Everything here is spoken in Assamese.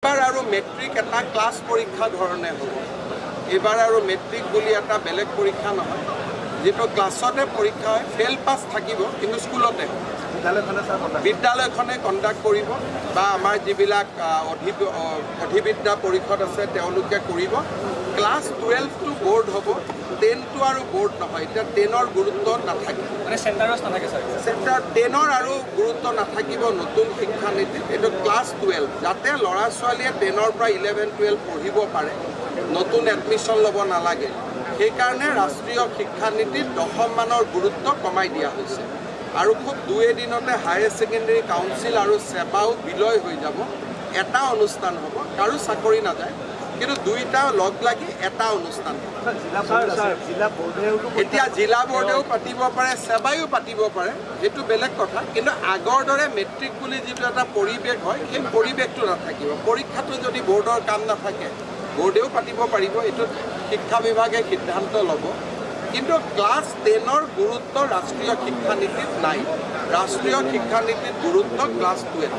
এবাৰ আৰু মেট্ৰিক এটা ক্লাছ পৰীক্ষা ধৰণে হ'ব। এবাৰ আৰু মেট্ৰিক বুলি এটা বেলেগ পৰীক্ষা নহয়, যেটো ক্লাছতে পৰীক্ষা হয়, ফেল পাছ থাকিব কিন্তু স্কুলতে বিদ্যালয়খনে কণ্ডাক্ট কৰিব বা আমাৰ যিবিলাক অধিবিদ্যা পৰিষদ আছে তেওঁলোকে কৰিব। ক্লাছ 12 টো বোৰ্ড হ'ব, 10 টো আৰু বোৰ্ড নহয়। এতিয়া 10ৰ গুৰুত্ব নাথাকিব, মানে চেণ্টাৰত নাথাকে স্যাৰ। চেণ্টাৰ 10ৰ আৰু গুৰুত্ব নাথাকিব নতুন শিক্ষানীতিত। এইটো ক্লাছ 12 যাতে ল'ৰা ছোৱালীয়ে 10ৰ পৰা 11-12 পঢ়িব পাৰে, নতুন এডমিশ্যন ল'ব নালাগে। সেইকাৰণে ৰাষ্ট্ৰীয় শিক্ষানীতিত 10ম মানৰ গুৰুত্ব কমাই দিয়া হৈছে। আৰু খুব 2 এদিনতে হায়াৰ ছেকেণ্ডেৰী কাউন্সিল আৰু সেৱাও বিলয় হৈ যাব। এটা অনুষ্ঠান হ'ব, কাৰো চাকৰি নাযায়, কিন্তু দুইটা লগ লাগি এটা অনুষ্ঠান হ'ব। এতিয়া জিলা বোৰ্ডেও পাতিব পাৰে, সেৱাইও পাতিব পাৰে, সেইটো বেলেগ কথা। কিন্তু আগৰ দৰে মেট্ৰিক বুলি যিটো এটা পৰিৱেশ হয়, সেই পৰিৱেশটো নাথাকিব। পৰীক্ষাটো যদি বোৰ্ডৰ কাম নাথাকে, বোৰ্ডেও পাতিব পাৰিব, এইটো শিক্ষা বিভাগে সিদ্ধান্ত ল'ব। কিন্তু ক্লাছ 10ৰ গুৰুত্ব ৰাষ্ট্ৰীয় শিক্ষানীতিত নাই। ৰাষ্ট্ৰীয় শিক্ষানীতিত গুৰুত্ব ক্লাছ 12।